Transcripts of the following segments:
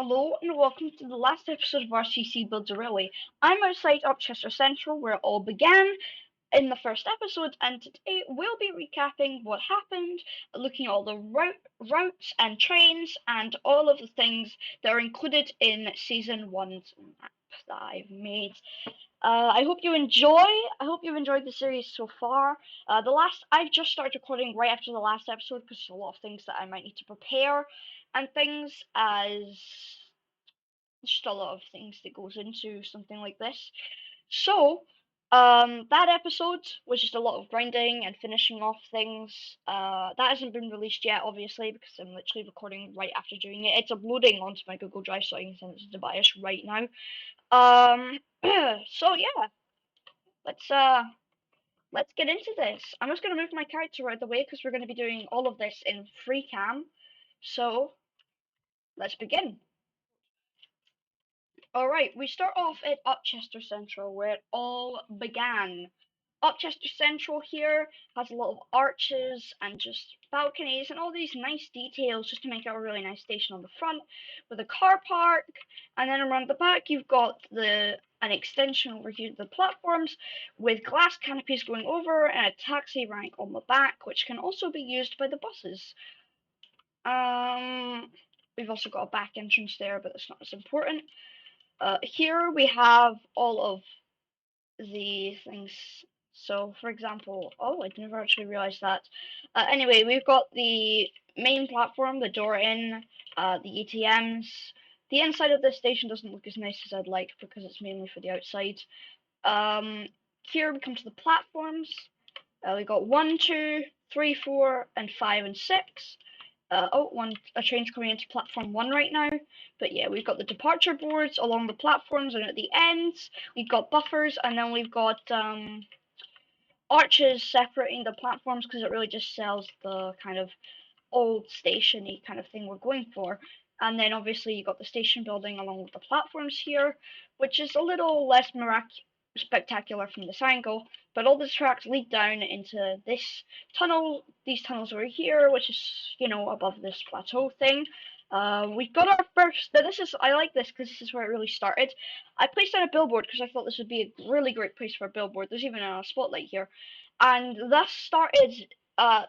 Hello and welcome to the last episode of RCC Builds a Railway. I'm outside Upchester Central where it all began in the first episode, and today we'll be recapping what happened, looking at all the routes and trains and all of the things that are included in Season 1's map that I've made. I hope you enjoy. I hope you've enjoyed the series so far. I've just started recording right after the last episode because there's a lot of things that I might need to prepare and things as just a lot of things that goes into something like this. So, that episode was just a lot of grinding and finishing off things. That hasn't been released yet, obviously, because I'm literally recording right after doing it. It's uploading onto my Google Drive, so I can send it to Tobias right now. So yeah, let's get into this. I'm just gonna move my character out of the way because we're gonna be doing all of this in free cam. So let's begin. Alright, we start off at Upchester Central, where it all began. Upchester Central here has a lot of arches and just balconies and all these nice details just to make it a really nice station on the front with a car park, and then around the back you've got an extension over here to the platforms with glass canopies going over and a taxi rank on the back, which can also be used by the buses. We've also got a back entrance there, but that's not as important. Here we have all of the things. So, for example, oh, I never actually realized that. Anyway, we've got the main platform, the door in, the ATMs. The inside of this station doesn't look as nice as I'd like because it's mainly for the outside. Here we come to the platforms. We got 1, 2, 3, 4, and 5 and 6. A train's coming into platform 1 right now. But yeah, we've got the departure boards along the platforms and at the ends. We've got buffers, and then we've got arches separating the platforms because it really just sells the kind of old station-y kind of thing we're going for. And then obviously you got the station building along with the platforms here, which is a little less spectacular from this angle, but all the tracks lead down into this tunnel, these tunnels over here, which is, above this plateau thing. We've got our first, I like this because this is where it really started. I placed down a billboard because I thought this would be a really great place for a billboard. There's even a spotlight here. And thus started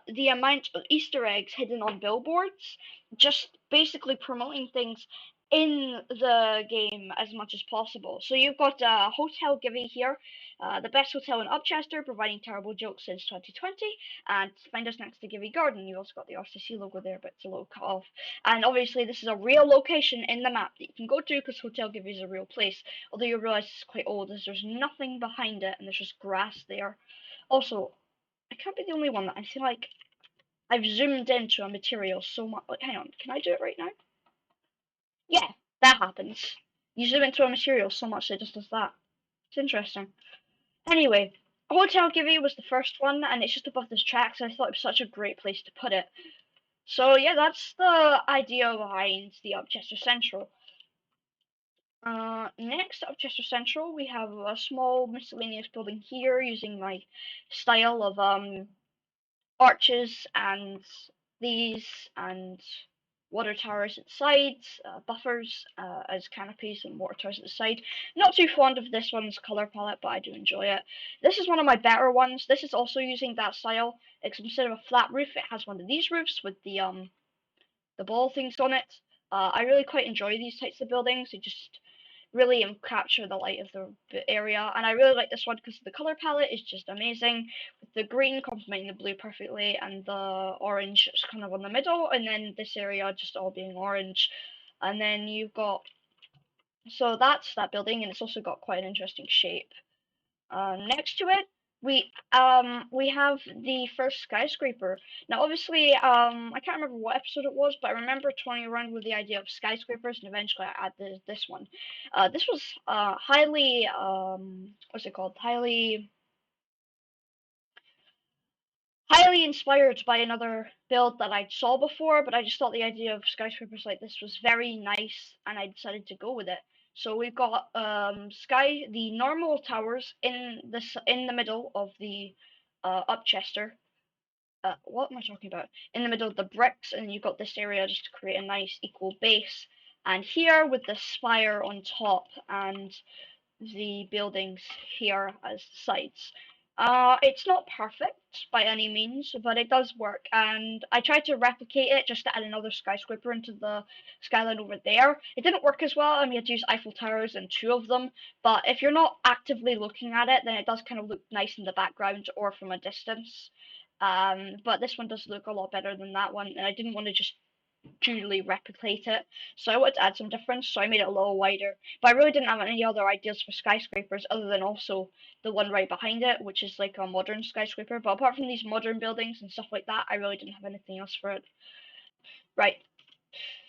the amount of Easter eggs hidden on billboards, just basically promoting things in the game as much as possible. So you've got Hotel Givey here, the best hotel in Upchester, providing terrible jokes since 2020, and find us next to Givey Garden. You've also got the RCC logo there, but it's a little cut off. And obviously this is a real location in the map that you can go to because Hotel Givey is a real place, although you realise it's quite old as there's nothing behind it and there's just grass there. Also, I can't be the only one that I feel like I've zoomed into a material so much. Like, hang on, can I do it right now? Yeah, that happens. You zoom into a material so much that it just does that. It's interesting. Anyway, Hotel Givey was the first one, and it's just above this track, so I thought it was such a great place to put it. So yeah, that's the idea behind the Upchester Central. Next, Upchester Central, we have a small miscellaneous building here using my style of arches and these and water towers at the sides, buffers as canopies and water towers at the side. Not too fond of this one's colour palette, but I do enjoy it. This is one of my better ones. This is also using that style, except instead of a flat roof, it has one of these roofs with the ball things on it. I really quite enjoy these types of buildings. They just really capture the light of the area, and I really like this one because the color palette is just amazing, with the green complementing the blue perfectly and the orange is kind of on the middle, and then this area just all being orange. And then you've got, so that's that building, and it's also got quite an interesting shape. Next to it, we have the first skyscraper. Now, obviously, I can't remember what episode it was, but I remember toying around with the idea of skyscrapers, and eventually I added this one. This was highly what's it called? Highly inspired by another build that I saw before, but I just thought the idea of skyscrapers like this was very nice, and I decided to go with it. So we've got the normal towers in the middle of the Upchester. What am I talking about? In the middle of the bricks, and you've got this area just to create a nice equal base. and here with the spire on top and the buildings here as sites. It's not perfect by any means, but it does work, and I tried to replicate it just to add another skyscraper into the skyline over there. It didn't work as well, and we had to use Eiffel Towers and two of them, but if you're not actively looking at it, then it does kind of look nice in the background or from a distance. But this one does look a lot better than that one, and I didn't want to just purely replicate it. So I wanted to add some difference, so I made it a little wider. But I really didn't have any other ideas for skyscrapers other than also the one right behind it, which is like a modern skyscraper. But apart from these modern buildings and stuff like that, I really didn't have anything else for it. Right.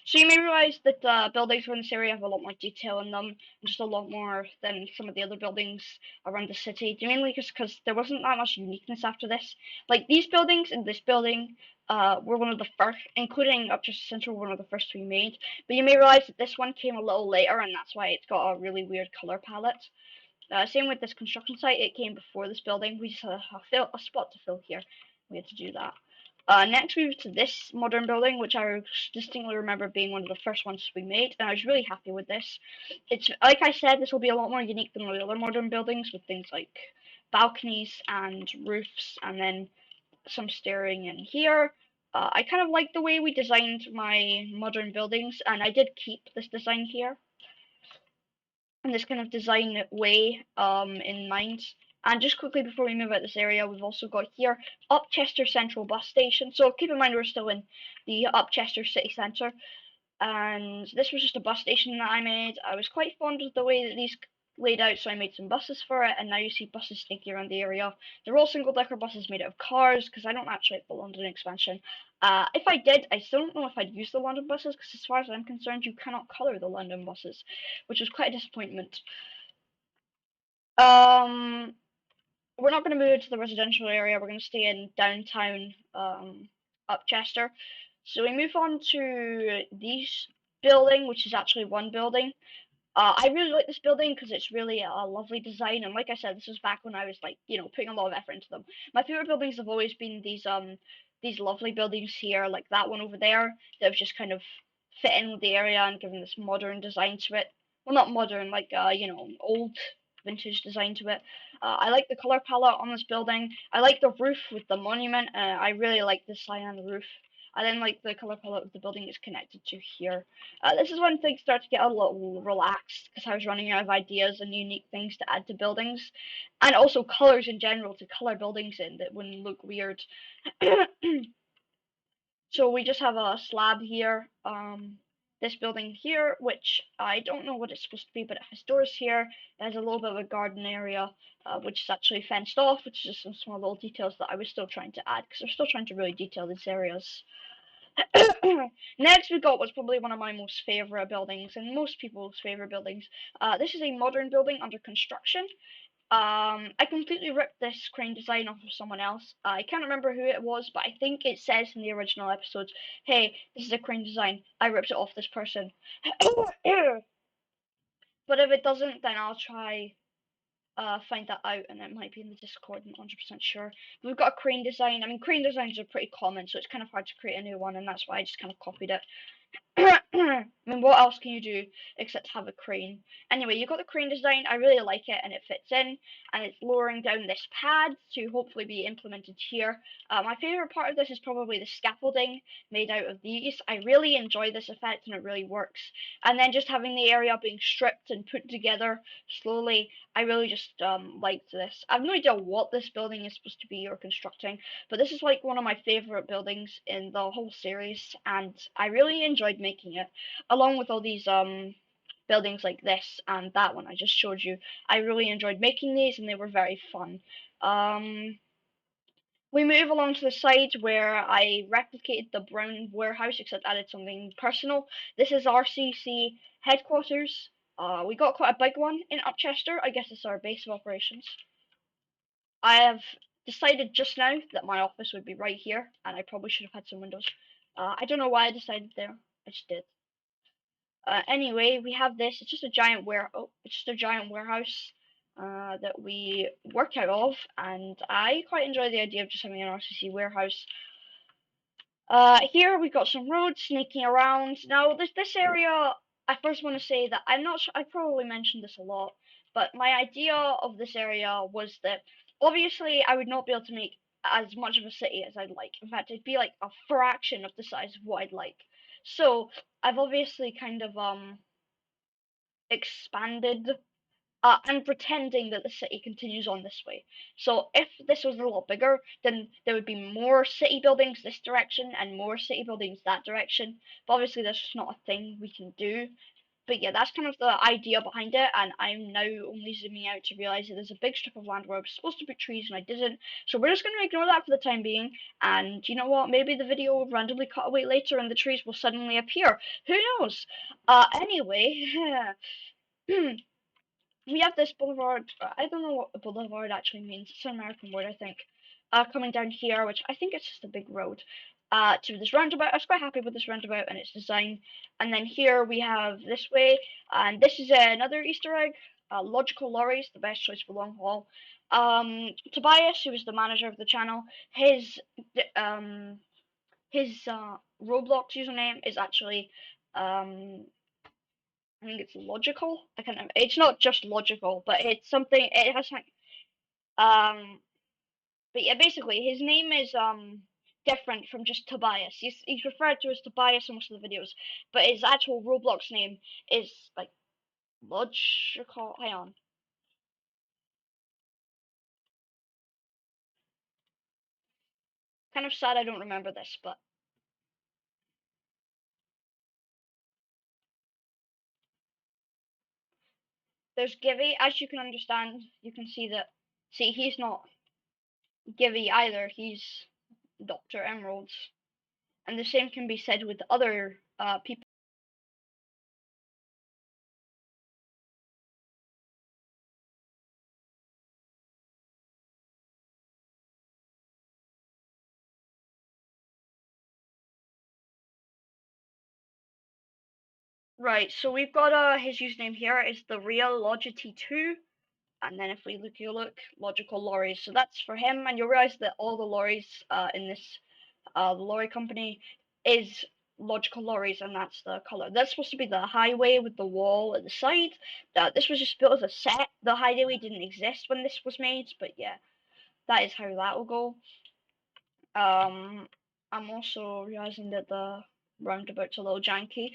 So you may realise that the buildings around this area have a lot more detail in them, and just a lot more than some of the other buildings around the city. Mainly just because there wasn't that much uniqueness after this. Like these buildings and this building were one of the first, including Upchester Central, one of the first we made. But you may realise that this one came a little later, and that's why it's got a really weird colour palette. Same with this construction site, it came before this building. We just had a spot to fill here. We had to do that. Next we moved to this modern building, which I distinctly remember being one of the first ones we made, and I was really happy with this. It's, like I said, this will be a lot more unique than the other modern buildings, with things like balconies and roofs, and then some staring in here. I kind of like the way we designed my modern buildings, and I did keep this design here, and this kind of design way in mind. And just quickly before we move out this area, we've also got here Upchester Central Bus Station. So keep in mind we're still in the Upchester city centre. And this was just a bus station that I made. I was quite fond of the way that these laid out, so I made some buses for it, and now you see buses sneaking around the area. They're all single-decker buses made out of cars, because I don't actually like the London expansion. If I did, I still don't know if I'd use the London buses, because as far as I'm concerned, you cannot colour the London buses, which was quite a disappointment. We're not going to move to the residential area, we're going to stay in downtown Upchester. So we move on to this building, which is actually one building. I really like this building because it's really a lovely design, and like I said, this was back when I was like, you know, putting a lot of effort into them. My favorite buildings have always been these lovely buildings here, like that one over there, that have just kind of fit in with the area and given this modern design to it. Well, not modern, like you know, old vintage design to it. I like the color palette on this building. I like the roof with the monument. I really like the cyan roof. I then like the color palette of the building is connected to here. This is when things start to get a little relaxed because I was running out of ideas and unique things to add to buildings, and also colors in general to color buildings in that wouldn't look weird. So we just have a slab here. This building here, which I don't know what it's supposed to be, but it has doors here. It has a little bit of a garden area, which is actually fenced off, which is just some small little details that I was still trying to add, because I'm still trying to really detail these areas. Next we got what's probably one of my most favourite buildings, and most people's favourite buildings. This is a modern building under construction. I completely ripped this crane design off of someone else. I can't remember who it was, but I think it says in the original episodes, hey, this is a crane design. I ripped it off this person. But if it doesn't, then I'll try find that out, and it might be in the Discord, I'm not 100% sure. We've got a crane design. I mean, crane designs are pretty common, so it's kind of hard to create a new one, and that's why I just kind of copied it. I mean, what else can you do except have a crane? Anyway, you've got the crane design. I really like it, and it fits in, and it's lowering down this pad to hopefully be implemented here. My favourite part of this is probably the scaffolding made out of these. I really enjoy this effect, and it really works. And then just having the area being stripped and put together slowly, I really just liked this. I have no idea what this building is supposed to be or constructing, but this is like one of my favourite buildings in the whole series, and I really enjoyed making it, along with all these buildings like this and that one I just showed you. I really enjoyed making these, and they were very fun. We move along to the side where I replicated the brown warehouse, except added something personal. This is RCC headquarters. We got quite a big one in Upchester. I guess it's our base of operations. I have decided just now that my office would be right here, and I probably should have had some windows. I don't know why I decided there. I just did. Anyway, we have this. It's just a giant warehouse that we work out of, and I quite enjoy the idea of just having an RCC warehouse. Here we've got some roads sneaking around. Now, this area, I first want to say that I'm not sure, I probably mentioned this a lot, but my idea of this area was that obviously I would not be able to make as much of a city as I'd like. In fact, it'd be like a fraction of the size of what I'd like. So I've obviously kind of expanded. I'm pretending that the city continues on this way. So if this was a lot bigger, then there would be more city buildings this direction and more city buildings that direction. But obviously, that's just not a thing we can do. But yeah, that's kind of the idea behind it, and I'm now only zooming out to realize that there's a big strip of land where I was supposed to put trees and I didn't. So we're just going to ignore that for the time being, and you know what, maybe the video will randomly cut away later and the trees will suddenly appear. Who knows? Anyway, we have this boulevard. I don't know what the boulevard actually means. It's an American word, I think. Coming down here, which I think it's just a big road. To this roundabout. I was quite happy with this roundabout and its design. And then here we have this way, and this is another Easter egg. Logical lorries, the best choice for long haul. Tobias, who was the manager of the channel, um his Roblox username is actually I think it's logical. I can't remember. It's not just logical, but it's something. It has like But yeah, basically his name is different from just Tobias. He's referred to as Tobias in most of the videos, but his actual Roblox name is like logical. Hang on. Kind of sad I don't remember this, but there's Givy. As you can understand, you can see that. See, he's not Givy either. He's Dr. Emeralds, and the same can be said with other people. Right, so we've got his username here is the real Logity2, and then if we look, logical lorries. So that's for him, and you'll realize that all the lorries in this lorry company is logical lorries, and that's the color. That's supposed to be the highway with the wall at the side. This was just built as a set. The highway didn't exist when this was made, but yeah, that is how that will go. I'm also realizing that the roundabout's a little janky.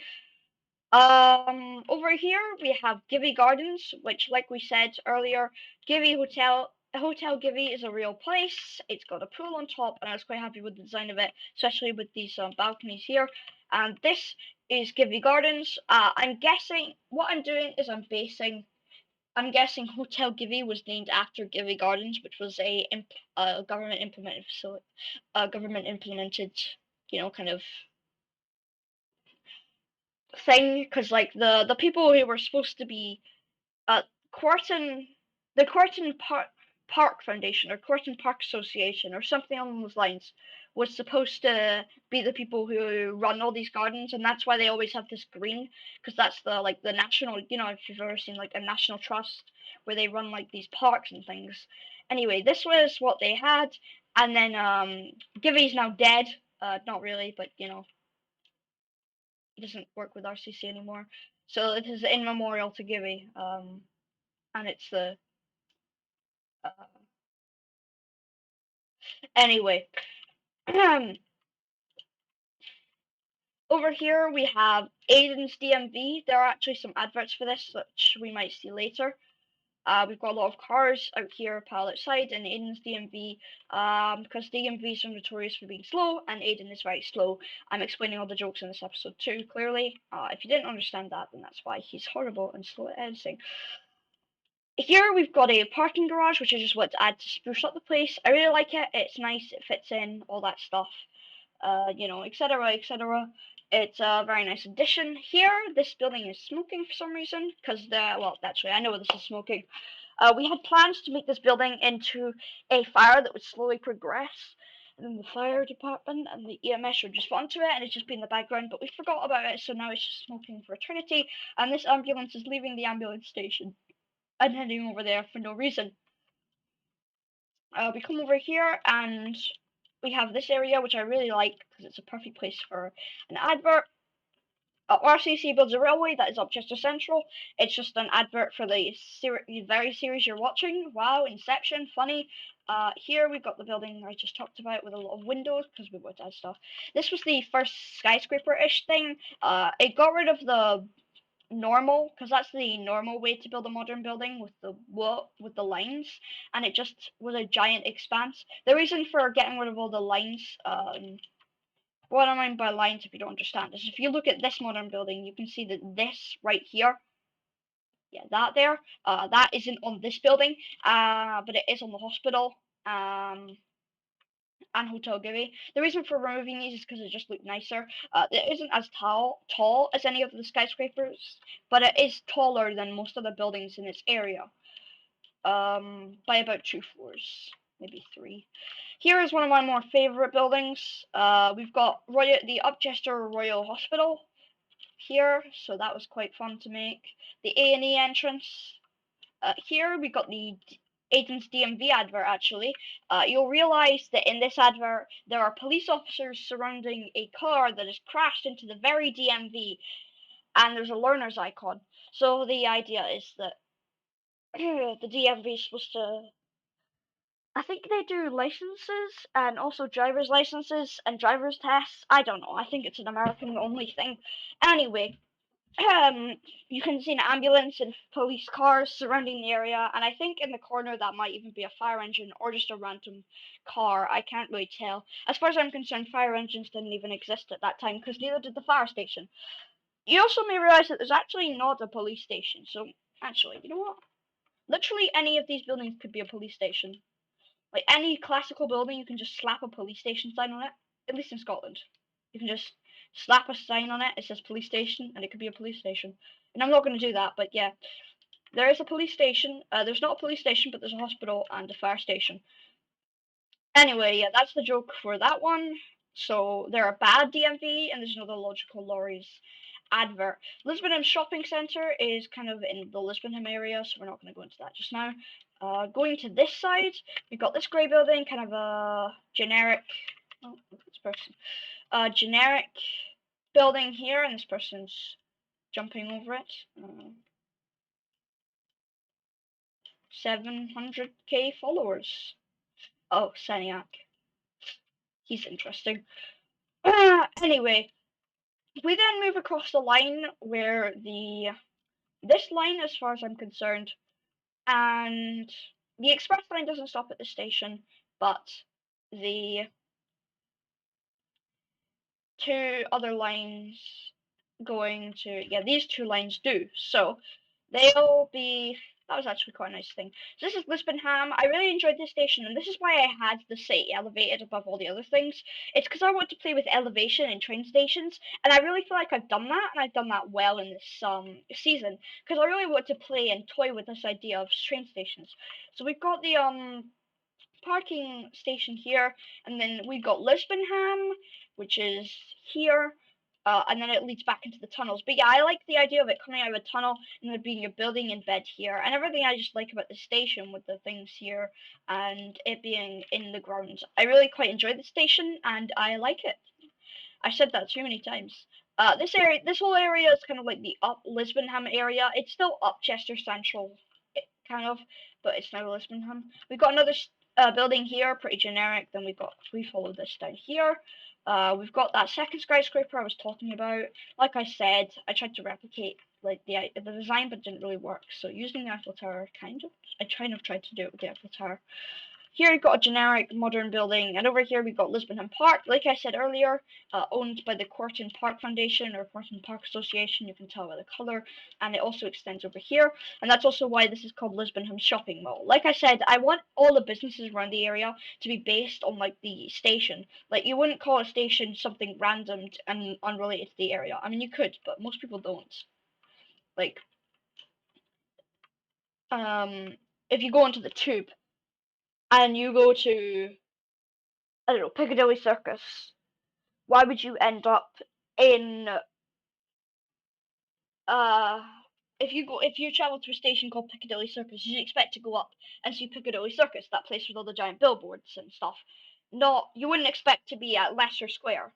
Over here we have Givy Gardens, which, like we said earlier, Hotel Givy is a real place. It's got a pool on top, and I was quite happy with the design of it, especially with these balconies here. And this is Givy Gardens. I'm guessing what I'm doing is I'm guessing Hotel Givy was named after Givy Gardens, which was a government implemented facility, government implemented, kind of thing, because like the people who were supposed to be uh Quarton the Park Foundation or Quarton Park Association or something along those lines was supposed to be the people who run all these gardens, and that's why they always have this green, because that's the national, if you've ever seen like a national trust where they run like these parks and things. Anyway, this was what they had, and then Givy's now dead. Not really, but he doesn't work with RCC anymore. So it is in memorial to Gibby, and it's the uh, anyway. Over here we have Aiden's DMV. There are actually some adverts for this, which we might see later. We've got a lot of cars out here piled outside in Aiden's DMV, because DMVs are notorious for being slow, and Aiden is very slow. I'm explaining all the jokes in this episode too, clearly. If you didn't understand that, then that's why he's horrible and slow at editing. Here we've got a parking garage, which I just want to add to spruce up the place. I really like it. It's nice. It fits in, all that stuff. Etc., etc. It's a very nice addition. Here, this building is smoking for some reason, because actually, I know this is smoking. We had plans to make this building into a fire that would slowly progress, and then the fire department and the EMS would respond to it, and it's just been in the background, but we forgot about it, so now it's just smoking for eternity, and this ambulance is leaving the ambulance station and heading over there for no reason. We come over here and we have this area, which I really like because it's a perfect place for an advert. RCC builds a railway that is Upchester Central. It's just an advert for the very series you're watching. Wow, Inception, funny. Here we've got the building I just talked about with a lot of windows because we want to add stuff. This was the first skyscraper-ish thing. It got rid of the normal, because that's the normal way to build a modern building with the lines, and it just was a giant expanse. The reason for getting rid of all the lines, what I mean by lines, if you don't understand, is if you look at this modern building, you can see that this right here, yeah, that there, that isn't on this building, but it is on the hospital, and Hotel Gibby. The reason for removing these is because it just looked nicer. It isn't as tall as any of the skyscrapers, but it is taller than most of the buildings in its area, by about 2 floors, maybe 3. Here is one of my more favourite buildings. We've got the Upchester Royal Hospital here, so that was quite fun to make. The A&E entrance. Here we got the Agents DMV advert, actually. You'll realise that in this advert there are police officers surrounding a car that has crashed into the very DMV, and there's a learner's icon. So the idea is that the DMV is supposed to, I think they do licenses and also driver's licenses and driver's tests. I don't know. I think it's an American only thing. Anyway, you can see an ambulance and police cars surrounding the area, and I think in the corner that might even be a fire engine or just a random car. I can't really tell. As far as I'm concerned, fire engines didn't even exist at that time because neither did the fire station. You also may realize that there's actually not a police station. So actually, you know what? Literally any of these buildings could be a police station. Like any classical building, you can just slap a police station sign on it. At least in Scotland, you can just slap a sign on it. It says police station, and it could be a police station. And I'm not going to do that, but yeah, there is a police station. There's not a police station, but there's a hospital and a fire station. Anyway, yeah, that's the joke for that one. So there are bad DMV, and there's another Logical Lorries advert. Lisbonham Shopping Centre is kind of in the Lisbonham area, so we're not going to go into that just now. Going to this side, we've got this grey building, kind of a generic. Oh, look at this person. Generic building here, and this person's jumping over it. 700k followers. Oh, Seniac. He's interesting. Anyway, we then move across the line where this line, as far as I'm concerned, and the express line doesn't stop at the station, but the 2 other lines going to, yeah, these 2 lines do. So they'll be, that was actually quite a nice thing. So this is Lisbonham. I really enjoyed this station, and this is why I had the city elevated above all the other things. It's because I want to play with elevation in train stations, and I really feel like I've done that, and I've done that well in this season, because I really want to play and toy with this idea of train stations. So we've got the parking station here, and then we've got Lisbonham, which is here. And then it leads back into the tunnels. But yeah, I like the idea of it coming out of a tunnel and there being a building in bed here, and everything I just like about the station with the things here and it being in the ground. I really quite enjoy the station and I like it. I said that too many times. This whole area is kind of like the Lisbonham area. It's still Upchester Central, kind of, but it's now Lisbonham. We've got another building here, pretty generic. Then we follow this down here. We've got that second skyscraper I was talking about. Like I said, I tried to replicate like the design, but it didn't really work. So using the Eiffel Tower, I tried to do it with the Eiffel Tower. Here we've got a generic modern building, and over here we've got Lisbonham Park, like I said earlier, owned by the Quarton Park Foundation or Quarton Park Association. You can tell by the colour, and it also extends over here, and that's also why this is called Lisbonham Shopping Mall. Like I said, I want all the businesses around the area to be based on like the station. Like you wouldn't call a station something random and unrelated to the area. I mean you could, but most people don't. Like, if you go into the tube and you go to, I don't know, Piccadilly Circus, why would you end up in if you travel to a station called Piccadilly Circus, you expect to go up and see Piccadilly Circus, that place with all the giant billboards and stuff. You wouldn't expect to be at Leicester Square.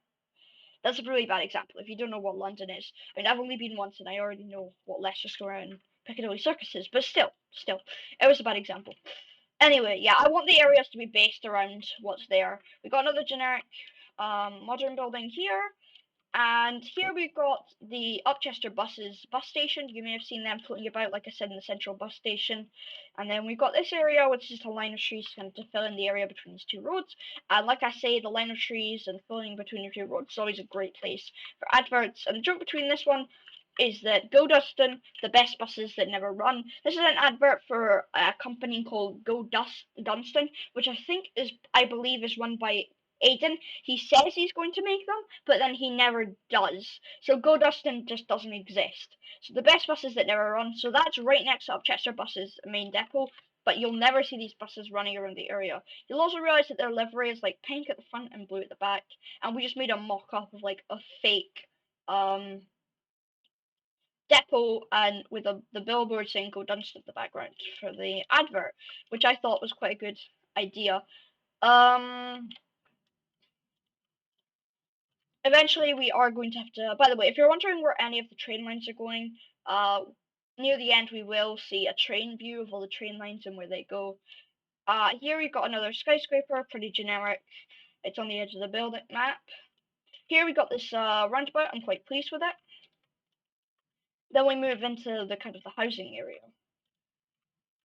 That's a really bad example. If you don't know what London is, I mean, I've only been once, and I already know what Leicester Square and Piccadilly Circus is. But still, it was a bad example. Anyway, yeah, I want the areas to be based around what's there. We got another generic modern building here, and here we've got the Upchester bus station. You may have seen them floating about, like I said, in the central bus station. And then we've got this area, which is just a line of trees kind of to fill in the area between these two roads. And like I say, the line of trees and filling between the two roads is always a great place for adverts. And the joke between this one is that Go Dustin, the best buses that never run. This is an advert for a company called Dunstan, which I believe is run by Aiden. He says he's going to make them, but then he never does. So Go Dustin just doesn't exist. So the best buses that never run. So that's right next to Upchester buses main depot. But you'll never see these buses running around the area. You'll also realise that their livery is like pink at the front and blue at the back. And we just made a mock-up of like a fake depot and with the billboard saying Go Dunstan in the background for the advert, which I thought was quite a good idea. Eventually we are going to have to, by the way, if you're wondering where any of the train lines are going, near the end we will see a train view of all the train lines and where they go. Here we've got another skyscraper, pretty generic. It's on the edge of the building map. Here we got this roundabout, I'm quite pleased with it. Then we move into the kind of the housing area.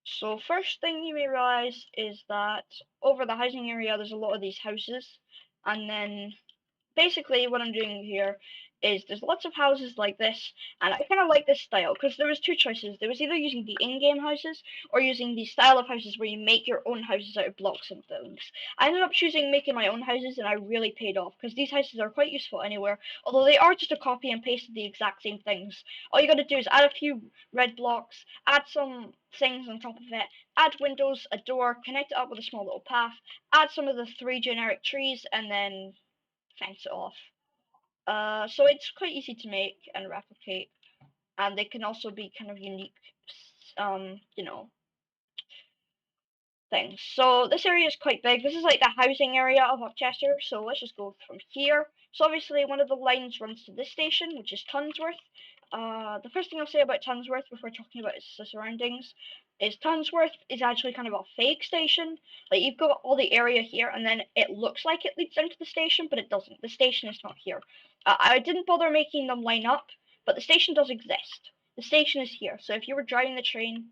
So first thing you may realise is that over the housing area there's a lot of these houses, and then basically what I'm doing here is there's lots of houses like this, and I kind of like this style because there was two choices. There was either using the in-game houses or using the style of houses where you make your own houses out of blocks and things. I ended up choosing making my own houses, and I really paid off because these houses are quite useful anywhere, although they are just a copy and paste of the exact same things. All you gotta do is add a few red blocks, add some things on top of it, add windows, a door, connect it up with a small little path, add some of the 3 generic trees, and then fence it off. So it's quite easy to make and replicate, and they can also be kind of unique, you know, things. So this area is quite big. This is like the housing area of Upchester. So let's just go from here. So obviously one of the lines runs to this station, which is Tonssworth. The first thing I'll say about Tonssworth before talking about the surroundings is Tonssworth is actually kind of a fake station. Like you've got all the area here, and then it looks like it leads into the station, but it doesn't. The station is not here. I didn't bother making them line up, but the station does exist. The station is here. So if you were driving the train,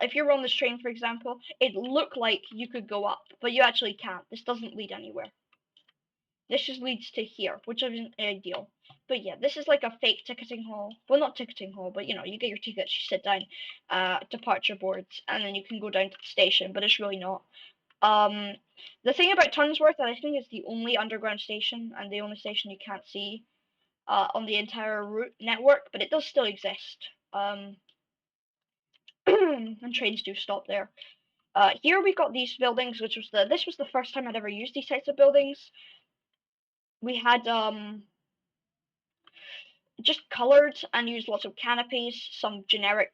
if you were on this train, for example, it looked like you could go up, but you actually can't. This doesn't lead anywhere. This just leads to here, which isn't ideal. But yeah, this is like a fake ticketing hall. Well, not ticketing hall, but you know, you get your tickets, you sit down, departure boards, and then you can go down to the station, but it's really not. The thing about Tonssworth, that I think is the only underground station, and the only station you can't see on the entire route network, but it does still exist. And trains do stop there. Here we got these buildings, which was this was the first time I'd ever used these types of buildings. We had just coloured and used lots of canopies, some generic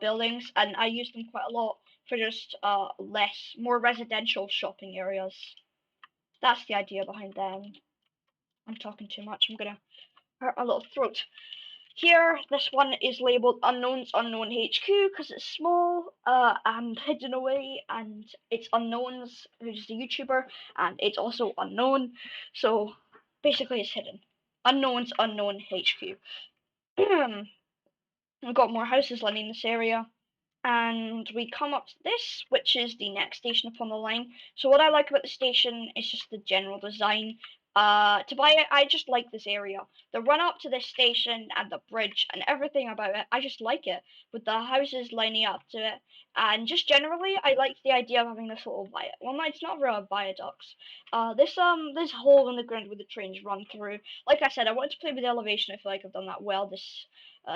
buildings, and I used them quite a lot for just more residential shopping areas. That's the idea behind them. I'm talking too much. I'm gonna hurt my little throat. Here, this one is labelled Unknown's Unknown HQ because it's small and hidden away, and it's Unknown's, who's the YouTuber, and it's also unknown, so basically it's hidden. Unknown's Unknown HQ. We've got more houses lining this area, and we come up to this, which is the next station upon the line. So what I like about the station is just the general design. I just like this area. The run up to this station and the bridge and everything about it, I just like it. With the houses lining up to it, and just generally, I like the idea of having this little viaduct. Well, no, it's not real viaducts. This hole in the ground where the trains run through. Like I said, I wanted to play with elevation. I feel like I've done that well this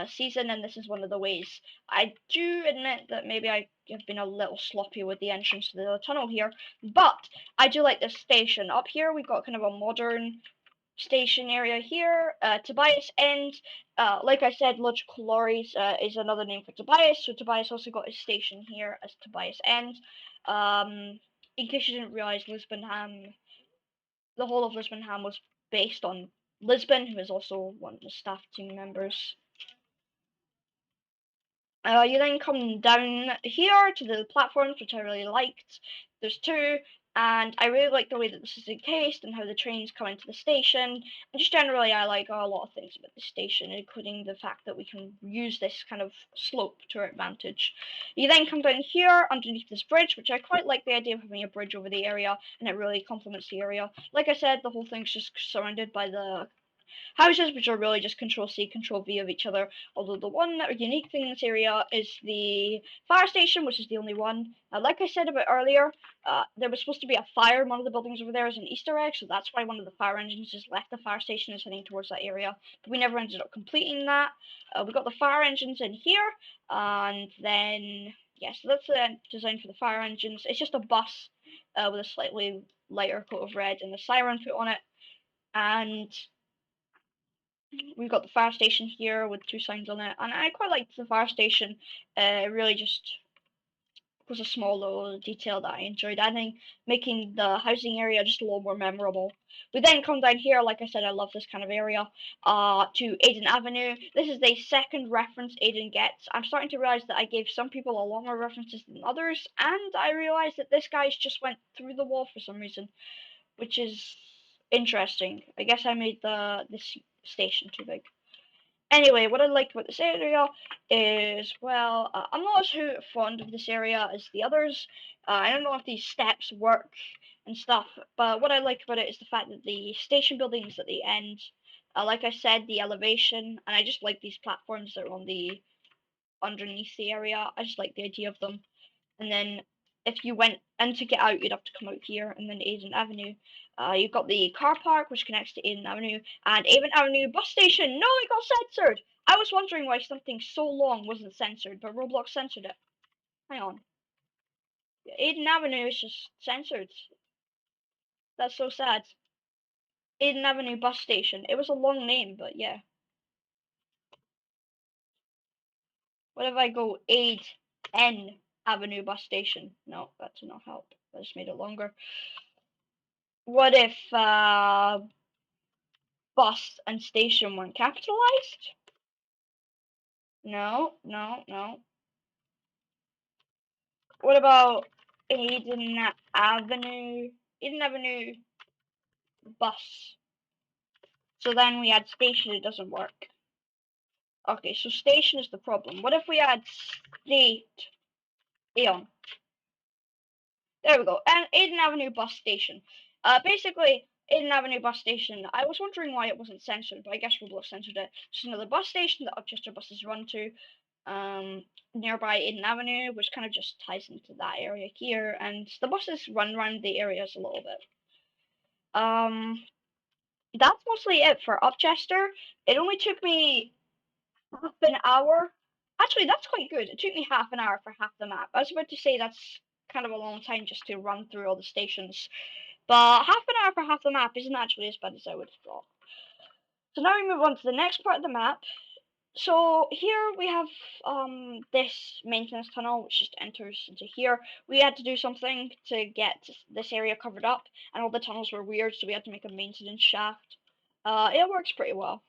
season, and this is one of the ways. I do admit that maybe I have been a little sloppy with the entrance to the tunnel here, but I do like this station. Up here we've got kind of a modern station area here. Tobias End, like I said, logical lorries is another name for Tobias, so Tobias also got his station here as Tobias End. In case you didn't realise, Lisbonham, the whole of Lisbonham was based on Lisbon, who is also one of the staff team members. You then come down here to the platforms, which I really liked. There's two, and I really like the way that this is encased and how the trains come into the station. And just generally, I like a lot of things about the station, including the fact that we can use this kind of slope to our advantage. You then come down here underneath this bridge, which I quite like the idea of having a bridge over the area, and it really complements the area. Like I said, the whole thing's just surrounded by the houses, which are really just Control-C, Control-V of each other, although the one unique thing in this area is the fire station, which is the only one. Like I said about earlier, there was supposed to be a fire in one of the buildings over there as an Easter egg, so that's why one of the fire engines just left the fire station and is heading towards that area, but we never ended up completing that. We got the fire engines in here, and then, yeah, so that's the design for the fire engines. It's just a bus with a slightly lighter coat of red and a siren put on it, and we've got the fire station here with two signs on it, and I quite liked the fire station. It really just was a small little detail that I enjoyed adding, making the housing area just a little more memorable. We then come down here, like I said, I love this kind of area, to Aiden Avenue. This is the second reference Aiden gets. I'm starting to realise that I gave some people a lot more references than others, and I realised that this guy's just went through the wall for some reason, which is interesting. I guess I made this station too big. Anyway, what I like about this area is, well, I'm not as fond of this area as the others. I don't know if these steps work and stuff, but what I like about it is the fact that the station building is at the end. Like I said, the elevation, and I just like these platforms that are on the underneath the area. I just like the idea of them. And then if you went in to get out, you'd have to come out here, and then Aiden Avenue. You've got the car park, which connects to Aiden Avenue, and Aiden Avenue bus station. No, it got censored! I was wondering why something so long wasn't censored, but Roblox censored it. Hang on. Aiden Avenue is just censored. That's so sad. Aiden Avenue bus station. It was a long name, but yeah. What if I go Aiden Avenue bus station? No, that did not help. I just made it longer. What if bus and station weren't capitalized? No, no, no. What about Aiden Avenue? Aiden Avenue bus. So then we add station, it doesn't work. Okay, so station is the problem. What if we add state? Aeon. There we go. And Aiden Avenue bus station. Basically, Aiden Avenue bus station. I was wondering why it wasn't censored, but I guess Roblox censored it. It's another bus station that Upchester buses run to. Nearby Aiden Avenue, which kind of just ties into that area here, and the buses run around the areas a little bit. That's mostly it for Upchester. It only took me half an hour. Actually, that's quite good. It took me half an hour for half the map. I was about to say that's kind of a long time just to run through all the stations, but half an hour for half the map isn't actually as bad as I would have thought. So now we move on to the next part of the map. So here we have this maintenance tunnel which just enters into here. We had to do something to get this area covered up, and all the tunnels were weird, so we had to make a maintenance shaft. It works pretty well.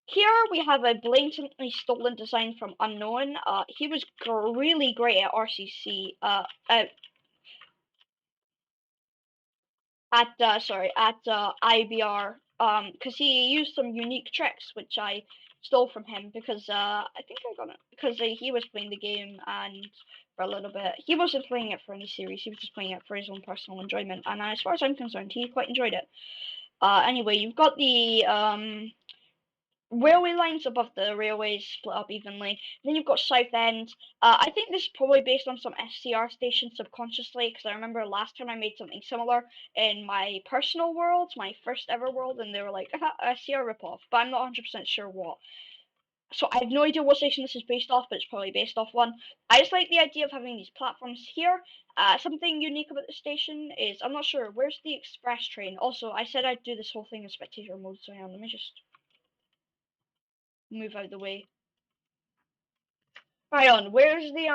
Here we have a blatantly stolen design from Unknown. He was really great at RCC. At IBR, because he used some unique tricks which I stole from him, because I think I got it because he was playing the game, and for a little bit he wasn't playing it for any series, he was just playing it for his own personal enjoyment, and as far as I'm concerned he quite enjoyed it. Anyway, you've got the railway lines above the railways split up evenly. Then you've got Southend. I think this is probably based on some SCR stations subconsciously, because I remember last time I made something similar in my personal world, my first ever world, and they were like, SCR ripoff, but I'm not 100% sure what. So I have no idea what station this is based off, but it's probably based off one. I just like the idea of having these platforms here. Something unique about the station is, I'm not sure, where's the express train? Also, I said I'd do this whole thing in spectator mode, so hang on, let me just move out of the way. Right on, where's the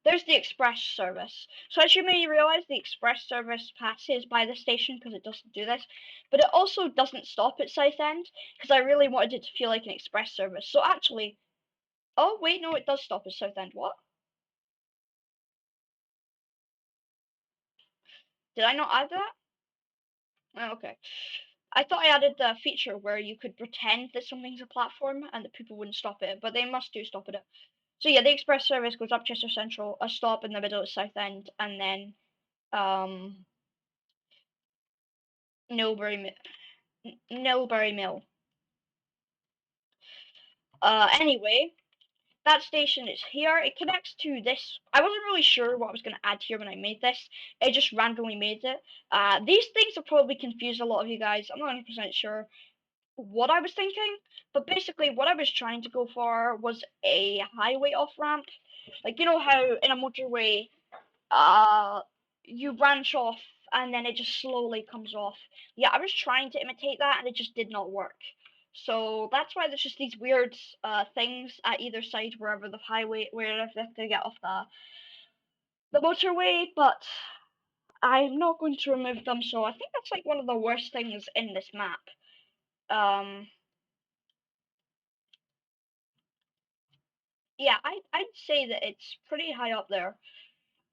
there's the express service. So as you may realise, the express service passes by the station because it doesn't do this, but it also doesn't stop at Southend because I really wanted it to feel like an express service. So actually, oh wait, no, it does stop at Southend. What? Did I not add that? Oh, okay. I thought I added the feature where you could pretend that something's a platform and that people wouldn't stop it, but they must do stop at it. So yeah, the express service goes Upchester Central, a stop in the middle of Southend, and then Nilbury Mill. Anyway, that station is here. It connects to this. I wasn't really sure what I was going to add here when I made this. It just randomly made it. These things have probably confused a lot of you guys. I'm not 100% sure what I was thinking, but basically what I was trying to go for was a highway off-ramp. Like, you know how in a motorway, you branch off and then it just slowly comes off. Yeah, I was trying to imitate that and it just did not work. So that's why there's just these weird things at either side wherever the highway, wherever they get off the motorway, but I'm not going to remove them, so I think that's like one of the worst things in this map. Yeah, I'd say that it's pretty high up there.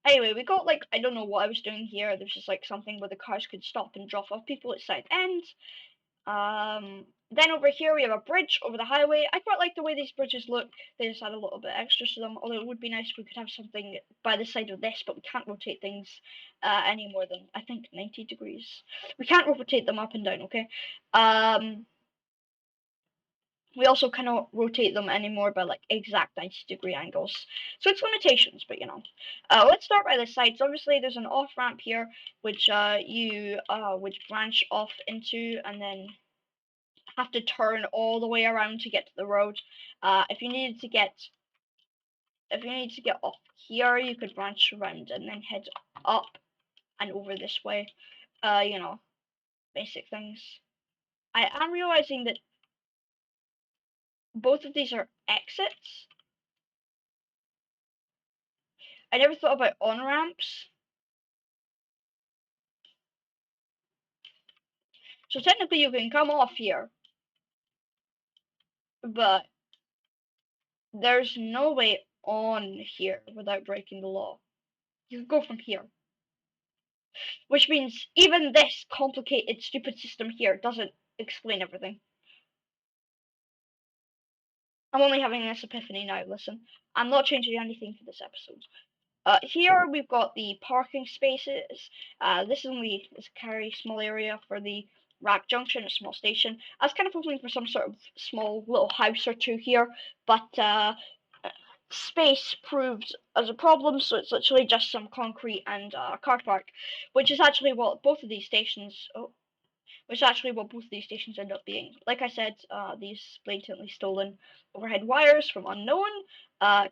Anyway, we got like, I don't know what I was doing here. There's just like something where the cars could stop and drop off people at Southend. Then over here we have a bridge over the highway. I quite like the way these bridges look. They just add a little bit extra to them. Although it would be nice if we could have something by the side of this, but we can't rotate things any more than, I think, 90 degrees. We can't rotate them up and down, okay? We also cannot rotate them anymore by like exact 90-degree angles. So it's limitations, but you know. Let's start by the sides. Obviously there's an off ramp here, which you would branch off into and then have to turn all the way around to get to the road. If you needed to get off here, you could branch around and then head up and over this way. You know, basic things. I am realizing that both of these are exits. I never thought about on-ramps. So technically you can come off here, but there's no way on here without breaking the law. You can go from here. Which means even this complicated, stupid system here doesn't explain everything. I'm only having this epiphany now, listen. I'm not changing anything for this episode. Here we've got the parking spaces. This is a very small area for the Rack Junction, a small station. I was kind of hoping for some sort of small little house or two here, but space proved as a problem, so it's literally just some concrete and a car park, which is actually what both of these stations. Which is actually what both of these stations end up being. Like I said, these blatantly stolen overhead wires from unknown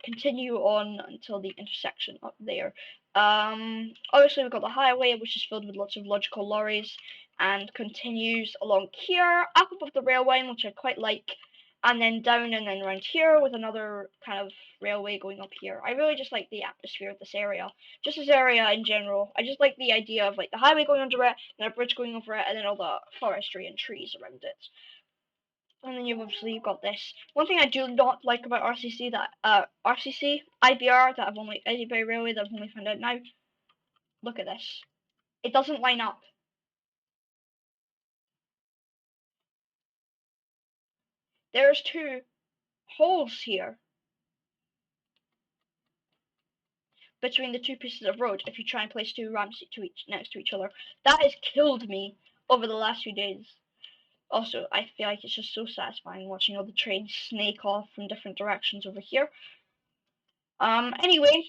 continue on until the intersection up there. Obviously we've got the highway, which is filled with lots of logical lorries, and continues along here, up above the railway, which I quite like, and then down and then around here with another kind of railway going up here. I really just like the atmosphere of this area. Just this area in general. I just like the idea of like the highway going under it, and a bridge going over it, and then all the forestry and trees around it. And then you've got this. One thing I do not like about RCC IBR Libary Railway that I've only found out now. Look at this. It doesn't line up. There's two holes here between the two pieces of road if you try and place two ramps next to each other. That has killed me over the last few days. Also, I feel like it's just so satisfying watching all the trains snake off from different directions over here. Anyway,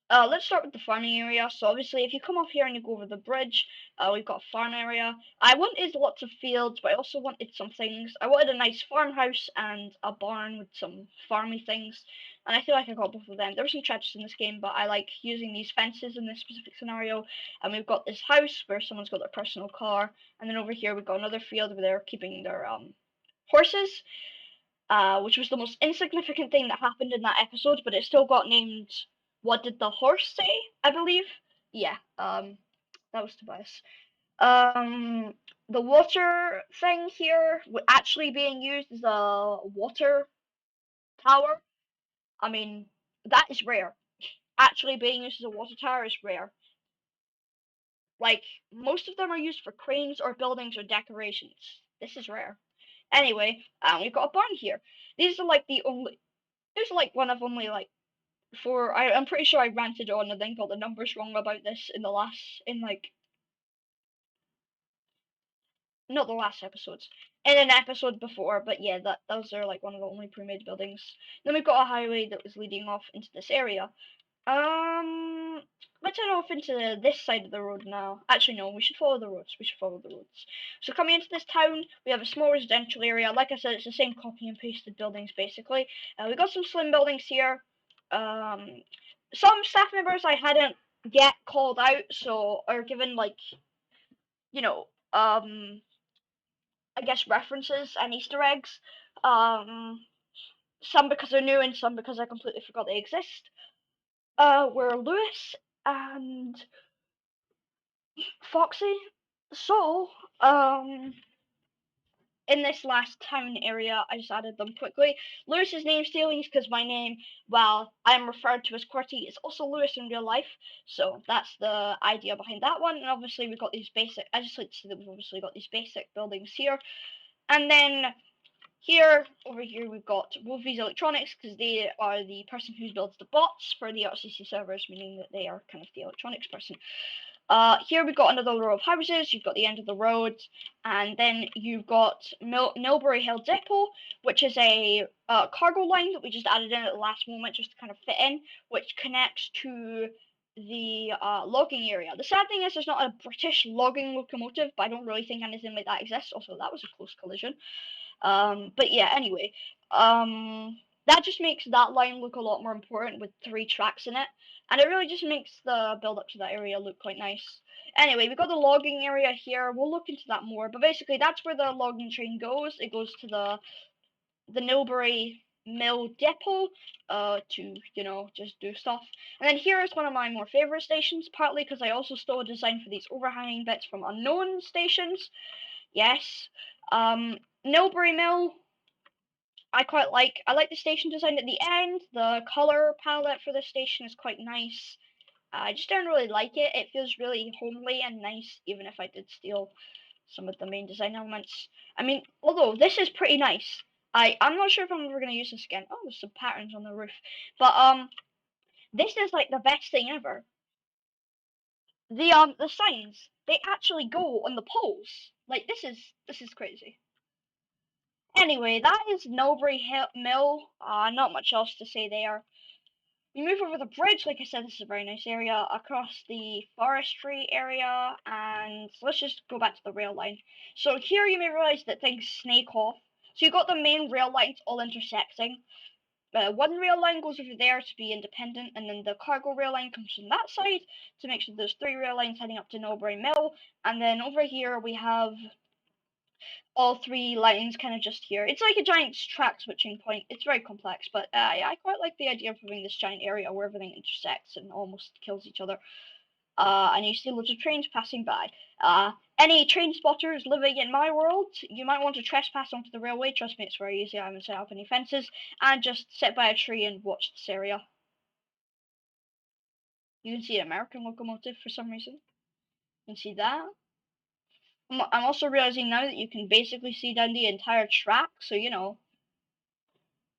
let's start with the farming area. So obviously, if you come off here and you go over the bridge, we've got a farm area. I wanted lots of fields, but I also wanted some things. I wanted a nice farmhouse and a barn with some farmy things, and I feel like I got both of them. There were some traps in this game, but I like using these fences in this specific scenario. And we've got this house where someone's got their personal car, and then over here we've got another field where they're keeping their horses. Which was the most insignificant thing that happened in that episode, but it still got named What did the horse say? I believe. Yeah. That was Tobias. The water thing here actually being used as a water tower. I mean, that is rare. Actually being used as a water tower is rare. Like, most of them are used for cranes or buildings or decorations. This is rare. Anyway, we've got a barn here. These are like the only. There's like one of only like four. I'm pretty sure I ranted on and then got the numbers wrong about this in the last in like not the last episodes, in an episode before, but yeah, those are like one of the only pre-made buildings. Then we've got a highway that was leading off into this area. Let's head off into this side of the road now. Actually, no, we should follow the roads. We should follow the roads. So coming into this town, we have a small residential area. Like I said, it's the same copy and pasted buildings basically. We've got some slim buildings here. Some staff members I hadn't yet called out, so are given like, you know, I guess references and Easter eggs. Some because they're new and some because I completely forgot they exist. We're Lewis and Foxy. So, in this last town area, I just added them quickly. Lewis's name stealing is because my name, while I'm referred to as QWERTY, is also Lewis in real life. So that's the idea behind that one. And obviously we've got these basic. I just like to say that we've obviously got these basic buildings here, and then here, over here, we've got Wolfie's Electronics, because they are the person who builds the bots for the RCC servers, meaning that they are kind of the electronics person. Here we've got another row of houses, you've got the end of the road, and then you've got Libary Hill Depot, which is a cargo line that we just added in at the last moment just to kind of fit in, which connects to the logging area. The sad thing is there's not a British logging locomotive, but I don't really think anything like that exists. Also, that was a close collision. But yeah, anyway, that just makes that line look a lot more important with 3 tracks in it, and it really just makes the build up to that area look quite nice. Anyway, we've got the logging area here. We'll look into that more, but basically that's where the logging train goes. It goes to the Libary Mill Depot to, you know, just do stuff. And then here is one of my more favourite stations, partly because I also stole a design for these overhanging bits from unknown stations. Yes. Libary Mill, I quite like. I like the station design at the end. The color palette for the station is quite nice. I just don't really like it. It feels really homely and nice, even if I did steal some of the main design elements. I mean, although this is pretty nice. I'm not sure if I'm ever gonna use this again. Oh, there's some patterns on the roof. But this is like the best thing ever. The signs, they actually go on the poles. Like this is crazy. Anyway, that is Libary Mill. Not much else to say there. We move over the bridge. Like I said, this is a very nice area across the forestry area, and let's just go back to the rail line. So here you may realize that things snake off. So you've got the main rail lines all intersecting. One rail line goes over there to be independent, and then the cargo rail line comes from that side to make sure there's 3 rail lines heading up to Libary Mill. And then over here we have all 3 lines kind of just here. It's like a giant track switching point. It's very complex, but yeah, I quite like the idea of having this giant area where everything intersects and almost kills each other. And you see loads of trains passing by. Any train spotters living in my world, you might want to trespass onto the railway. Trust me, it's very easy. I haven't set up any fences. And just sit by a tree and watch this area. You can see an American locomotive for some reason. You can see that. I'm also realizing now that you can basically see down the entire track, so you know,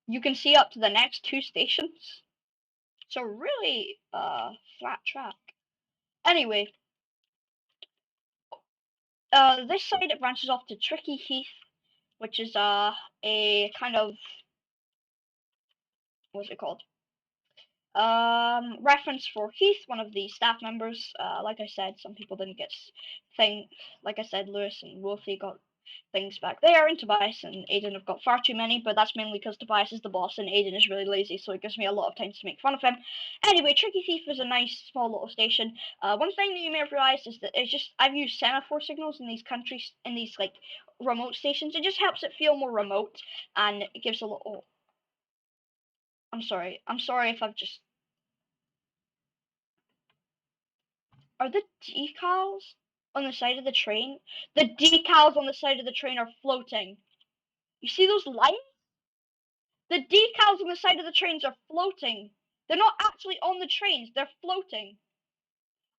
you can see up to the next 2 stations. So really, flat track. Anyway, this side it branches off to Tricky Heath, which is a kind of, what's it called? Reference for Heath, one of the staff members. Like I said, some people didn't get thing. Like I said, Lewis and Wolfie got things back there, and Tobias and Aiden have got far too many, but that's mainly because Tobias is the boss and Aiden is really lazy, so it gives me a lot of time to make fun of him. Anyway, Tricky Thief is a nice small little station. One thing that you may have realized is that it's just I've used semaphore signals in these countries, in these like remote stations. It just helps it feel more remote, and it gives a little. I'm sorry if I've just Are the decals on the side of the train? The decals on the side of the train are floating. You see those lines? The decals on the side of the trains are floating. They're not actually on the trains, they're floating.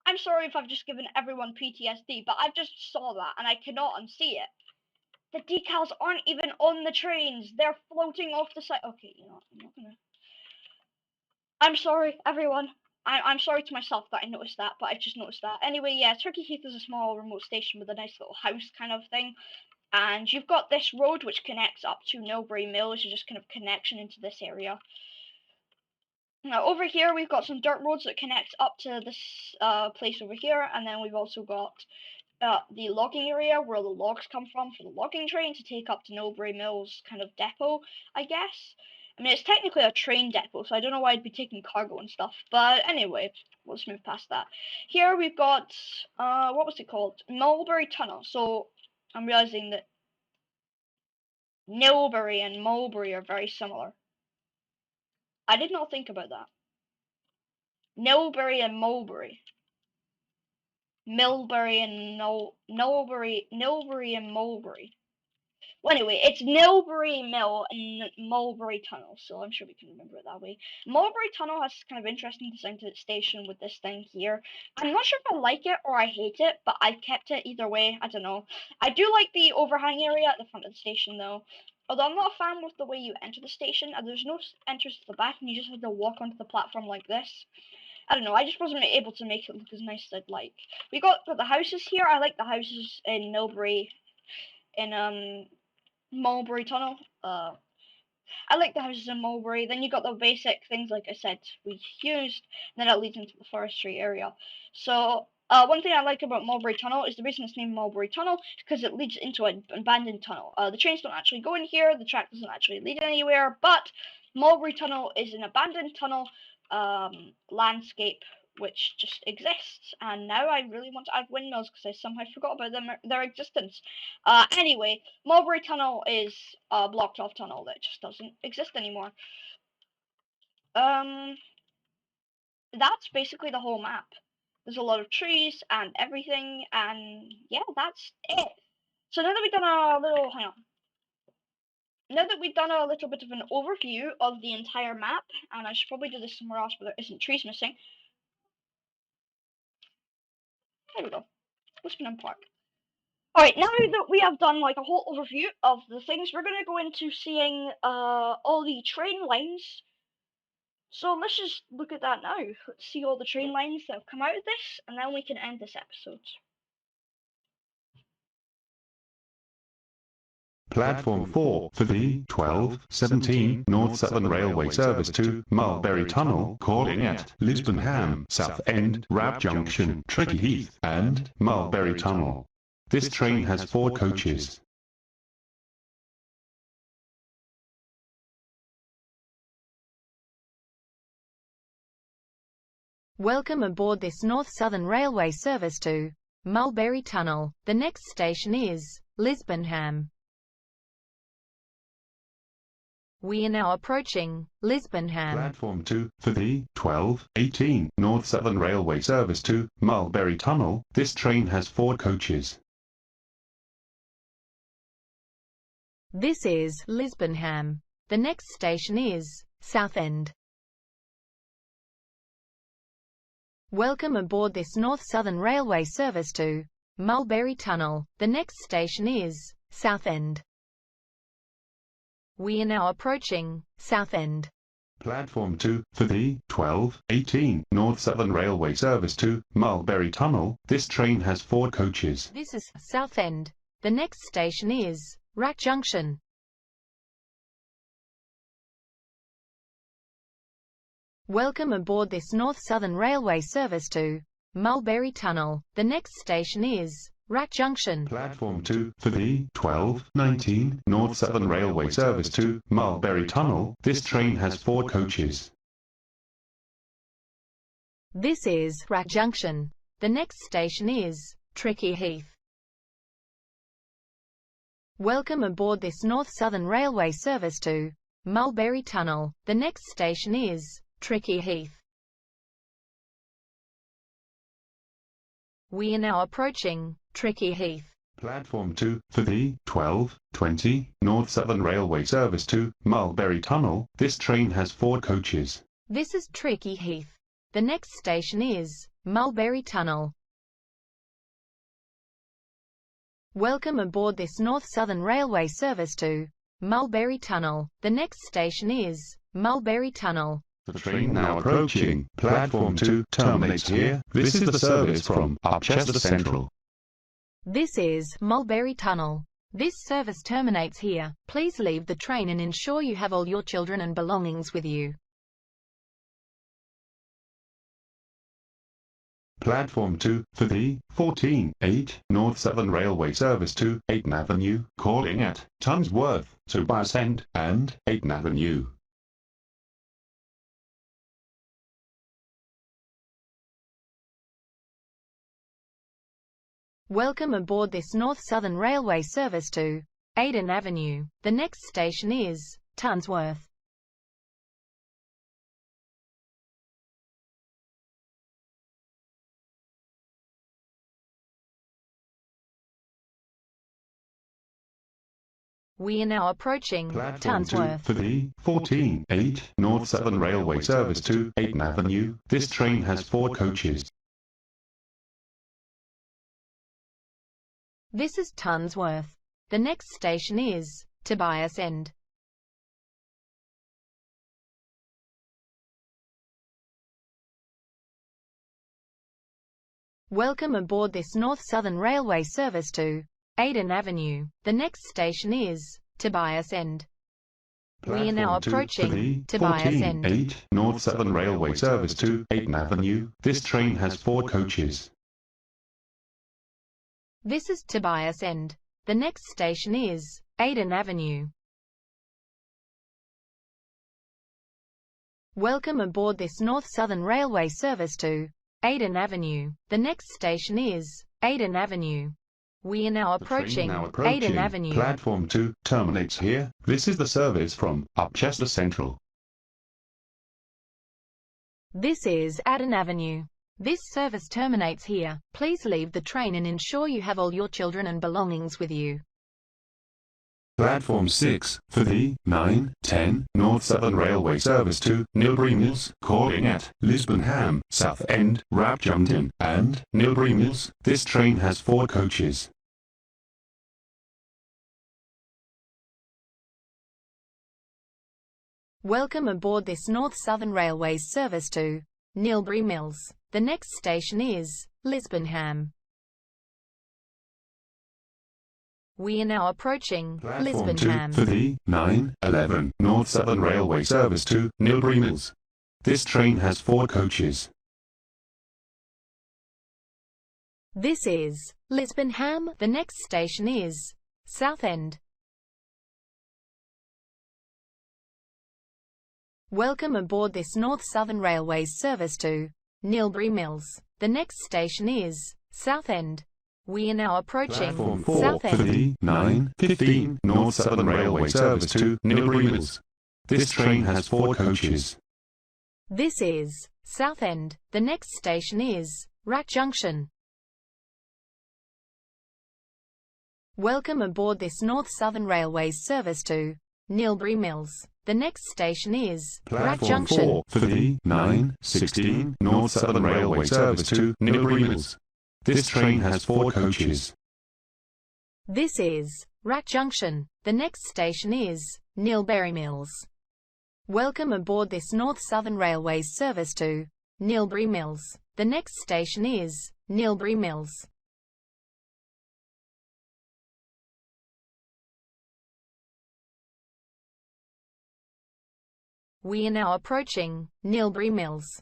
I'm sorry if I've just given everyone PTSD, but I just saw that and I cannot unsee it. The decals aren't even on the trains, they're floating off the side. Okay, you know what, I'm not gonna... I'm sorry, everyone. I'm sorry to myself that I noticed that, but I just noticed that. Anyway, yeah, Turkey Heath is a small remote station with a nice little house kind of thing. And you've got this road which connects up to Nilbury Mill, which is just kind of connection into this area. Now over here we've got some dirt roads that connect up to this place over here, and then we've also got the logging area where the logs come from for the logging train to take up to Nilbury Mill's kind of depot, I guess. I mean, it's technically a train depot, so I don't know why I'd be taking cargo and stuff, but anyway, let's move past that. Here we've got, what was it called? Mulberry Tunnel. So I'm realizing that Nilbury and Mulberry are very similar. I did not think about that. Nilbury and Mulberry. Nilbury and Nilbury and Mulberry. Well, anyway, it's Nilbury Mill and Mulberry Tunnel, so I'm sure we can remember it that way. Mulberry Tunnel has kind of interesting design to its station with this thing here. I'm not sure if I like it or I hate it, but I've kept it either way. I don't know. I do like the overhang area at the front of the station, though. Although I'm not a fan with the way you enter the station, and there's no entrance to the back, and you just have to walk onto the platform like this. I don't know, I just wasn't able to make it look as nice as I'd like. We got the houses here. I like the houses in Nilbury, in Mulberry Tunnel. I like the houses in Mulberry. Then you got the basic things, like I said, we used, and then it leads into the forestry area. So, one thing I like about Mulberry Tunnel is the reason it's named Mulberry Tunnel is because it leads into an abandoned tunnel. The trains don't actually go in here, the track doesn't actually lead anywhere, but Mulberry Tunnel is an abandoned tunnel landscape which just exists, and now I really want to add windmills because I somehow forgot about their existence. Anyway, Mulberry Tunnel is a blocked off tunnel that just doesn't exist anymore. That's basically the whole map. There's a lot of trees and everything, and yeah, that's it. So now that we've done a little, now that we've done a little bit of an overview of the entire map, and I should probably do this somewhere else where there isn't trees missing. There we go. Lisbonham Park. Alright, now that we have done like a whole overview of the things, we're gonna go into seeing all the train lines. So let's just look at that now. Let's see all the train lines that have come out of this, and then we can end this episode. Platform 4 for the 12:17 North Southern Railway service to Mulberry Tunnel, calling at Lisbonham, Southend, Rab Junction, Tricky Heath, and Mulberry Tunnel. This train has 4 coaches. Welcome aboard this North Southern Railway service to Mulberry Tunnel. The next station is Lisbonham. We are now approaching Lisbonham. Platform 2 for the 12:18 North Southern Railway service to Mulberry Tunnel. This train has 4 coaches. This is Lisbonham. The next station is Southend. Welcome aboard this North Southern Railway service to Mulberry Tunnel. The next station is Southend. We are now approaching Southend. Platform 2 for the 12:18 North Southern Railway service to Mulberry Tunnel. This train has 4 coaches. This is Southend. The next station is Rack Junction. Welcome aboard this North Southern Railway service to Mulberry Tunnel. The next station is Rack Junction. Platform 2 for the 12:19 North Southern Railway service to Mulberry Tunnel. This train has 4 coaches. This is Rack Junction. The next station is Tricky Heath. Welcome aboard this North Southern Railway service to Mulberry Tunnel. The next station is Tricky Heath. We are now approaching Tricky Heath. Platform 2 for the 12:20 North Southern Railway service to Mulberry Tunnel. This train has 4 coaches. This is Tricky Heath. The next station is Mulberry Tunnel. Welcome aboard this North Southern Railway service to Mulberry Tunnel. The next station is Mulberry Tunnel. The train now approaching Platform 2 terminates here. This is the service from Upchester Central. This is Mulberry Tunnel. This service terminates here. Please leave the train and ensure you have all your children and belongings with you. Platform 2 for the 14:08 North Southern Railway service to Ayton Avenue, calling at Tonssworth, Tobias End, and Ayton Avenue. Welcome aboard this North Southern Railway service to Ayton Avenue. The next station is Tonssworth. We are now approaching Platform 2 Tonssworth. for the 14:08 North Southern Railway service to Ayton Avenue. This train has 4 coaches. This is Tonssworth. The next station is Tobias End. Welcome aboard this North Southern Railway service to Ayton Avenue. The next station is Tobias End. We are now approaching Tobias End. 14:08 North Southern Railway service to Ayton Avenue. This train has 4 coaches. This is Tobias End. The next station is Ayton Avenue. Welcome aboard this North Southern Railway service to Ayton Avenue. The next station is Ayton Avenue. We are now approaching Ayton Avenue. Platform 2 terminates here. This is the service from Upchester Central. This is Ayton Avenue. This service terminates here. Please leave the train and ensure you have all your children and belongings with you. Platform 6 for the 9:10 North Southern Railway service to Libary Mills, calling at Lisbonham, South End, Rapjumpton, and Libary Mills. This train has 4 coaches. Welcome aboard this North Southern Railway's service to Libary Mills. The next station is Lisbonham. We are now approaching Platform 2 Lisbonham. for the 9:11 North Southern Railway service to Libary Mills. This train has 4 coaches. This is Lisbonham. The next station is Southend. Welcome aboard this North Southern Railway's service to Libary Mills. The next station is Southend. We are now approaching Platform 4 for Southend. the 9:15 North Southern Railway service to Libary Mills. This train has 4 coaches. This is Southend. The next station is Rack Junction. Welcome aboard this North Southern Railway's service to Libary Mills. The next station is Rack Platform Junction. 4 for the 9:16 North Southern Railway service to Libary Mills. This train has 4 coaches. This is Rack Junction. The next station is Libary Mills. Welcome aboard this North Southern Railway's service to Libary Mills. The next station is Libary Mills. We are now approaching Libary Mills.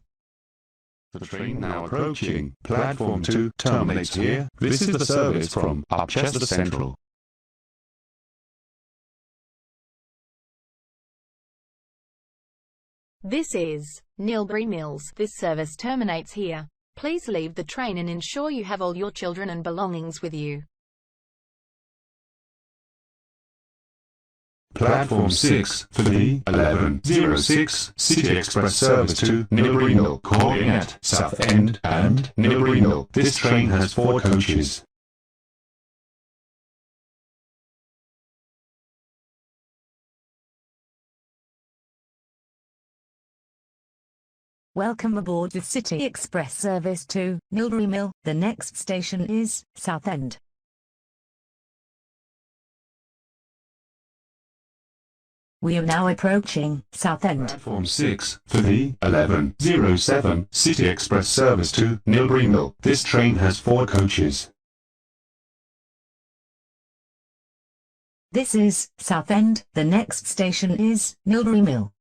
The train now approaching Platform 2 terminates here. This is the service from Upchester Central. This is Libary Mills. This service terminates here. Please leave the train and ensure you have all your children and belongings with you. Platform 6 for the 1106 City Express service to Libary Mill, calling at Southend and Libary Mill. This train has 4 coaches. Welcome aboard the City Express service to Libary Mill. The next station is Southend. We are now approaching Southend. Platform 6 for the 1107 City Express service to Libary Mill. This train has 4 coaches. This is Southend. The next station is Libary Mill.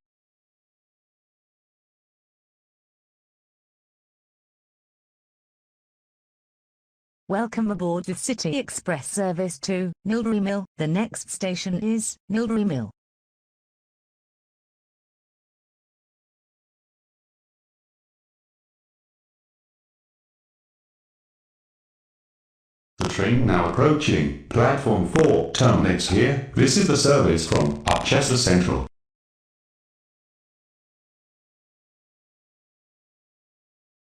Welcome aboard the City Express service to Libary Mill. The next station is Libary Mill. The train now approaching. Platform 4 terminates here. This is the service from Upchester Central.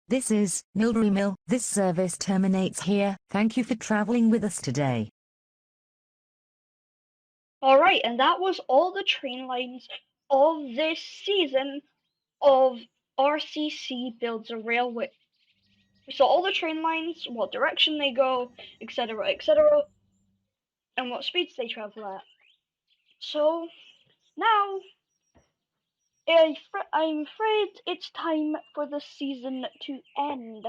This is Libary Mill. This service terminates here. Thank you for travelling with us today. Alright, and that was all the train lines of this season of RCC Builds a Railway. We saw all the train lines, what direction they go, etc., etc., and what speeds they travel at. So, now, I'm afraid it's time for the season to end.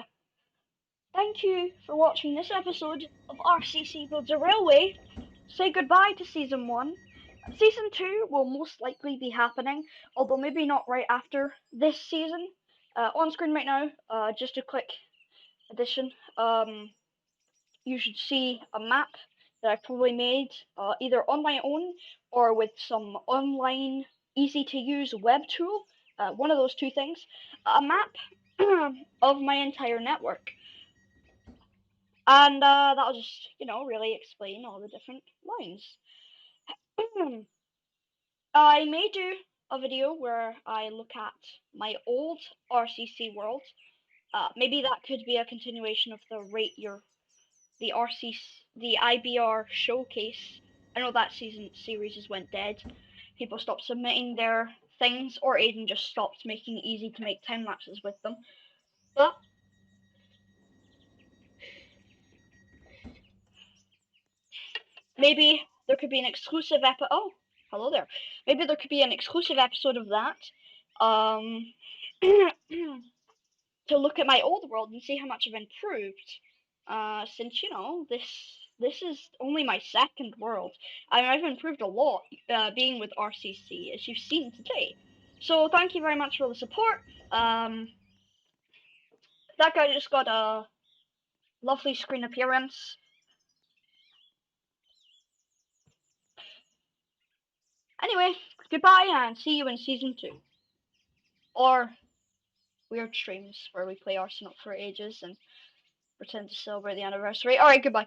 Thank you for watching this episode of RCC Builds a Railway. Say goodbye to Season 1. Season 2 will most likely be happening, although maybe not right after this season. On screen right now, just a quick addition, you should see a map that I probably made either on my own or with some online easy to use web tool, one of those two things, a map of my entire network. And that'll just, really explain all the different lines. I may do a video where I look at my old RCC world. Maybe that could be a continuation of the IBR showcase. I know that series just went dead. People stopped submitting their things, or Aiden just stopped making it easy to make time lapses with them. But maybe there could be an exclusive episode. Oh, hello there. Maybe there could be an exclusive episode of that. To look at my old world and see how much I've improved. Since this is only my second world. I mean, I've improved a lot, being with RCC, as you've seen today. So thank you very much for the support. That guy just got a lovely screen appearance. Anyway, goodbye and see you in Season 2. Or weird streams where we play Arsenal for ages and pretend to celebrate the anniversary. Alright, goodbye.